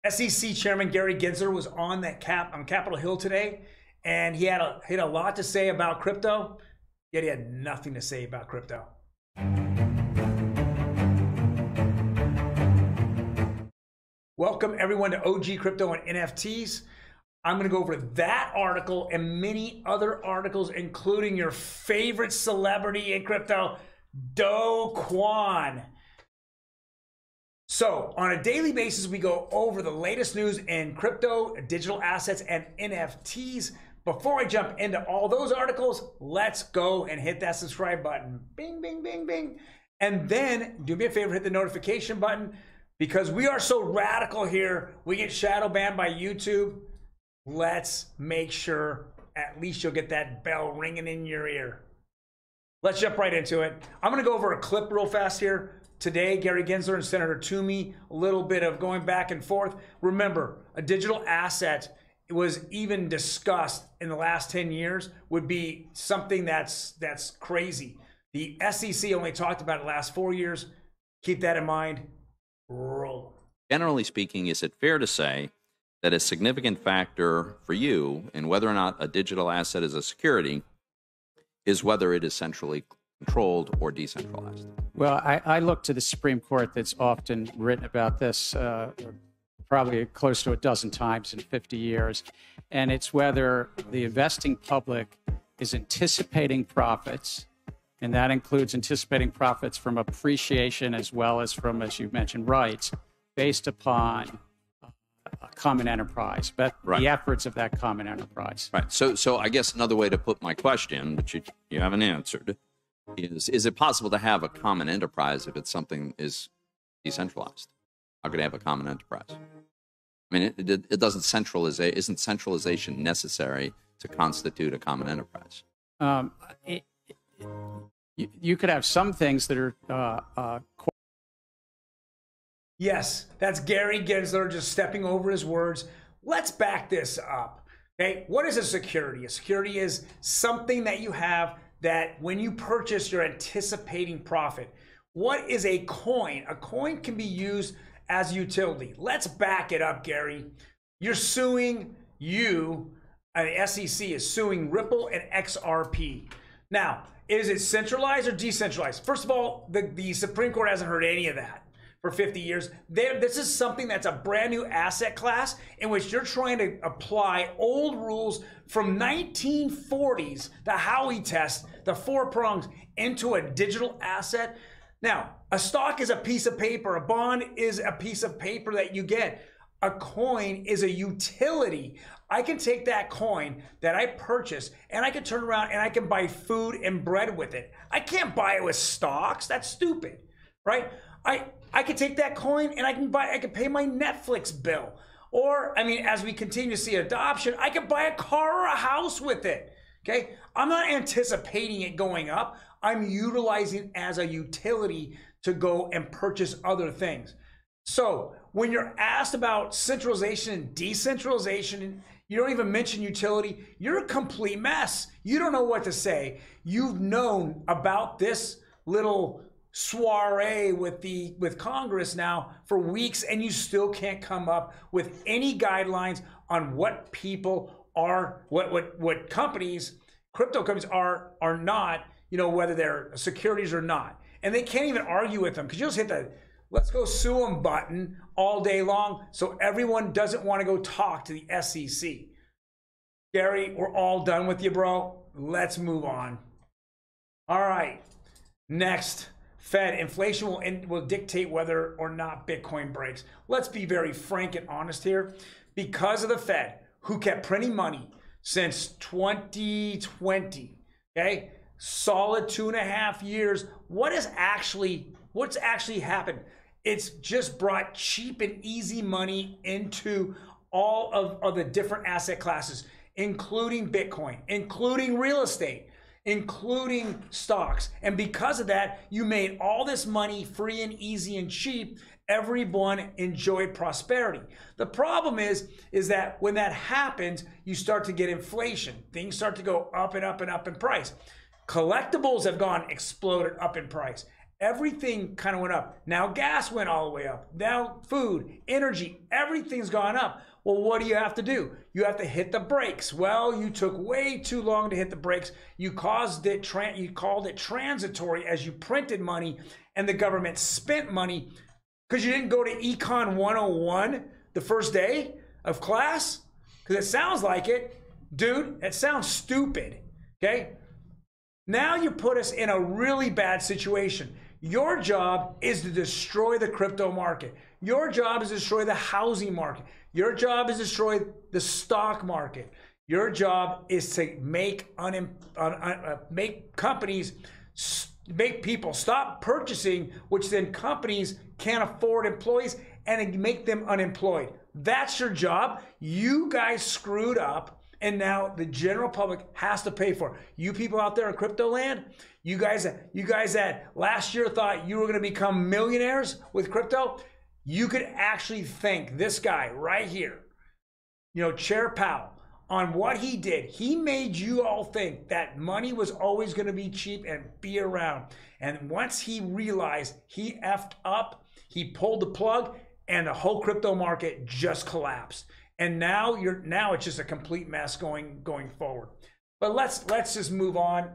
SEC Chairman Gary Gensler was on Capitol Hill today, and he had a lot to say about crypto, yet he had nothing to say about crypto. Welcome everyone to OG Crypto and NFTs. I'm going to go over that article and many other articles, including your favorite celebrity in crypto, Kwon. So on a daily basis, we go over the latest news in crypto, digital assets, and NFTs. Before I jump into all those articles, let's go and hit that subscribe button. Bing, bing, bing, bing. And then do me a favor, hit the notification button, because we are so radical here. We get shadow banned by YouTube. Let's make sure at least you'll get that bell ringing in your ear. Let's jump right into it. I'm going to go over a clip real fast here. Today, Gary Gensler and Senator Toomey, a little bit of going back and forth. Remember, a digital asset was even discussed in the last 10 years would be something that's crazy. The SEC only talked about it the last 4 years. Keep that in mind. Roll. Generally speaking, is it fair to say that a significant factor for you in whether or not a digital asset is a security is whether it is centrally controlled or decentralized? Well, I look to the Supreme Court that's often written about this, probably close to a dozen times in 50 years, and it's whether the investing public is anticipating profits, and that includes anticipating profits from appreciation as well as from, as you mentioned, rights, based upon a common enterprise, but right. The efforts of that common enterprise. Right. So I guess another way to put my question, which you haven't answered, is it possible to have a common enterprise if it's something is decentralized? How could I have a common enterprise? I mean, it doesn't isn't centralization necessary to constitute a common enterprise? You could have some things that are Yes, that's Gary Gensler just stepping over his words. Let's back this up. Okay, what is a security? A security is something that you have that when you purchase, you're anticipating profit. What is a coin? A coin can be used as utility. Let's back it up, Gary. You're suing the SEC is suing Ripple and XRP. Now, is it centralized or decentralized? First of all, the Supreme Court hasn't heard any of that for 50 years. This is something that's a brand new asset class in which you're trying to apply old rules from 1940s, the Howey test, the 4 prongs, into a digital asset. Now, a stock is a piece of paper. A bond is a piece of paper that you get. A coin is a utility. I can take that coin that I purchase and I can turn around and I can buy food and bread with it. I can't buy it with stocks. That's stupid, right? I could take that coin and I can pay my Netflix bill. Or, I mean, as we continue to see adoption, I could buy a car or a house with it. Okay? I'm not anticipating it going up. I'm utilizing it as a utility to go and purchase other things. So when you're asked about centralization and decentralization, you don't even mention utility, you're a complete mess. You don't know what to say. You've known about this little soiree with Congress now for weeks, and you still can't come up with any guidelines on what people are, what companies, crypto companies are not, you know, whether they're securities or not. And they can't even argue with them because you just hit the let's go sue them button all day long, so everyone doesn't want to go talk to the SEC. Gary, we're all done with you, bro. Let's move on. All right, next. Fed, inflation will dictate whether or not Bitcoin breaks. Let's be very frank and honest here. Because of the Fed, who kept printing money since 2020, okay? Solid 2.5 years. What's actually happened? It's just brought cheap and easy money into all of the different asset classes, including Bitcoin, including real estate, including stocks. And because of that, you made all this money free and easy and cheap. Everyone enjoyed prosperity. The problem is that when that happens, you start to get inflation. Things start to go up and up and up in price. Collectibles have exploded up in price. Everything kind of went up. Now gas went all the way up. Now food, energy, everything's gone up. Well, what do you have to do? You have to hit the brakes. Well, you took way too long to hit the brakes. You caused it, you called it transitory as you printed money and the government spent money because you didn't go to Econ 101 the first day of class? Because it sounds like it. Dude, it sounds stupid, okay? Now you put us in a really bad situation. Your job is to destroy the crypto market. Your job is to destroy the housing market. Your job is to destroy the stock market. Your job is to make companies, make people stop purchasing, which then companies can't afford employees and make them unemployed. That's your job. You guys screwed up, and now the general public has to pay for it. You people out there in crypto land, you guys that last year thought you were going to become millionaires with crypto, you could actually thank this guy right here, Chair Powell, on what he did. He made you all think that money was always going to be cheap and be around. And once he realized he effed up, he pulled the plug, and the whole crypto market just collapsed. And now it's just a complete mess going forward. But let's just move on.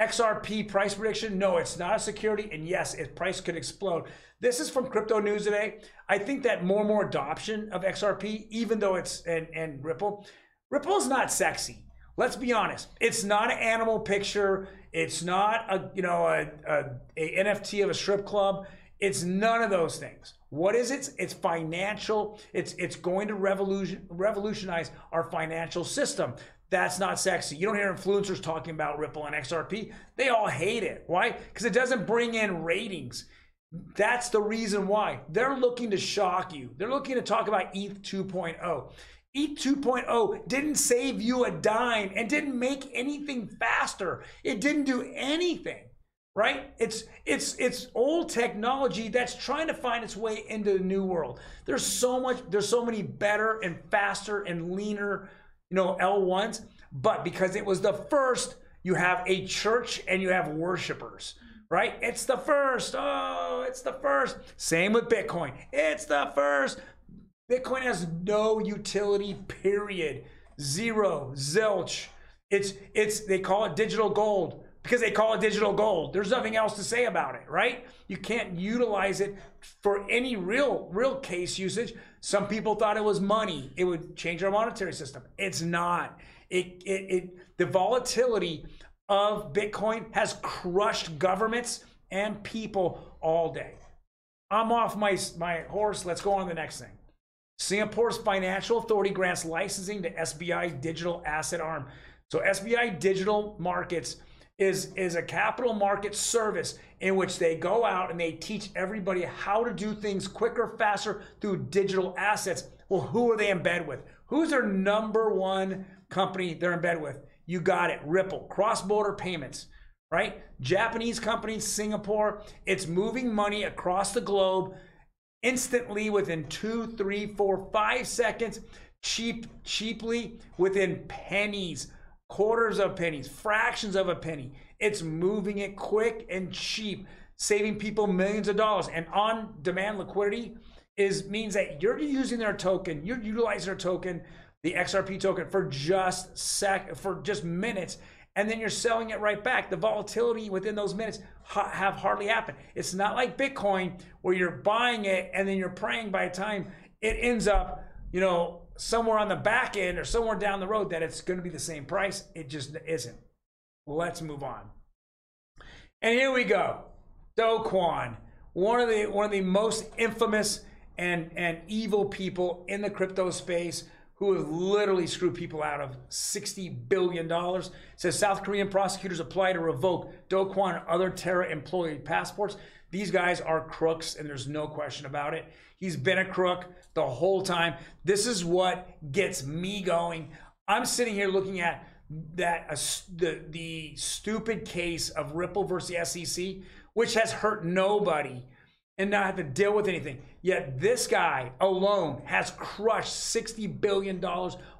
XRP price prediction. No, it's not a security. And yes, its price could explode. This is from Crypto News today. I think that more and more adoption of XRP, even though it's and Ripple is not sexy. Let's be honest. It's not an animal picture. It's not a NFT of a strip club. It's none of those things. What is it? It's financial. It's going to revolutionize our financial system. That's not sexy. You don't hear influencers talking about Ripple and XRP. They all hate it. Why? Because it doesn't bring in ratings. That's the reason why. They're looking to shock you. They're looking to talk about ETH 2.0. ETH 2.0 didn't save you a dime and didn't make anything faster. It didn't do anything, right? It's old technology that's trying to find its way into the new world. There's so many better and faster and leaner L1s, but because it was the first, you have a church and you have worshipers, right? It's the first. Oh, it's the first. Same with Bitcoin. It's the first. Bitcoin has no utility, period. Zero, zilch. They call it digital gold because they call it digital gold. There's nothing else to say about it, right? You can't utilize it for any real case usage. Some people thought it was money. It would change our monetary system. It's not. The volatility of Bitcoin has crushed governments and people all day. I'm off my horse. Let's go on to the next thing. Singapore's Financial Authority grants licensing to SBI Digital Asset Arm. So SBI Digital Markets is a capital market service in which they go out and they teach everybody how to do things quicker, faster through digital assets. Well, who are they in bed with? Who's their number one company they're in bed with? You got it, Ripple, cross-border payments, right? Japanese company, Singapore, it's moving money across the globe instantly within 2, 3, 4, 5 seconds, cheaply within pennies. Quarters of pennies, fractions of a penny. It's moving it quick and cheap, saving people millions of dollars. And on-demand liquidity means that you're using their token, you're utilizing their token, the XRP token, for just minutes, and then you're selling it right back. The volatility within those minutes have hardly happened. It's not like Bitcoin where you're buying it and then you're praying by the time it ends up, somewhere on the back end or somewhere down the road that it's going to be the same price. It just isn't. Let's move on. And here we go. Kwon, one of the most infamous and evil people in the crypto space, who have literally screwed people out of $60 billion. Says South Korean prosecutors apply to revoke Do Kwon and other Terra employee passports. These guys are crooks, and there's no question about it. He's been a crook the whole time. This is what gets me going. I'm sitting here looking at the stupid case of Ripple versus the SEC, which has hurt nobody and not have to deal with anything. Yet this guy alone has crushed $60 billion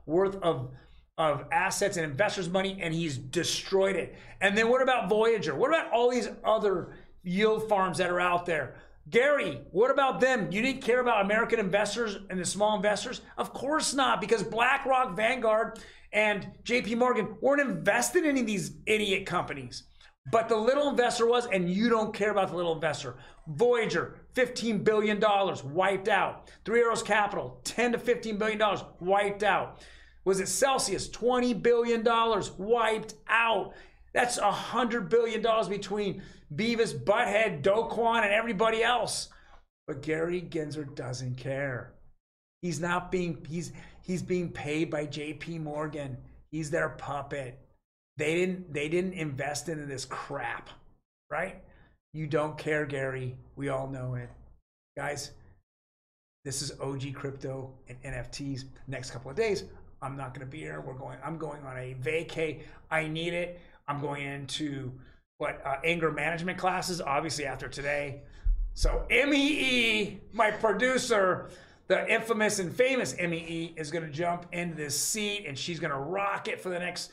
worth of assets and investors' money, and he's destroyed it. And then what about Voyager? What about all these other yield farms that are out there. Gary, what about them? You didn't care about American investors and the small investors? Of course not, because BlackRock, Vanguard, and JP Morgan weren't invested in any of these idiot companies. But the little investor was, and you don't care about the little investor. Voyager, $15 billion, wiped out. Three Arrows Capital, $10 to $15 billion, wiped out. Was it Celsius, $20 billion, wiped out. That's $100 billion between Beavis, Butthead, Do Kwon, and everybody else. But Gary Gensler doesn't care. He's not being, he's being paid by JP Morgan. He's their puppet. They didn't invest into this crap, right? You don't care, Gary. We all know it. Guys, this is OG Crypto and NFTs. Next couple of days, I'm not going to be here. I'm going on a vacay. I need it. I'm going into anger management classes, obviously after today. So MEE, my producer, the infamous and famous MEE, is going to jump into this seat, and she's going to rock it for the next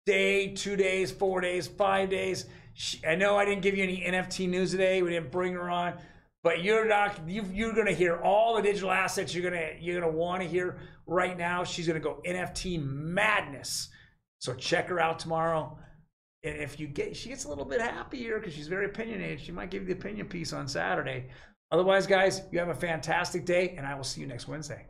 day, 2 days, 4 days, 5 days. I know I didn't give you any NFT news today. We didn't bring her on, but you're going to hear all the digital assets you're going to want to hear right now. She's going to go NFT madness. So check her out tomorrow. And if she gets a little bit happier because she's very opinionated, she might give you the opinion piece on Saturday. Otherwise, guys, you have a fantastic day, and I will see you next Wednesday.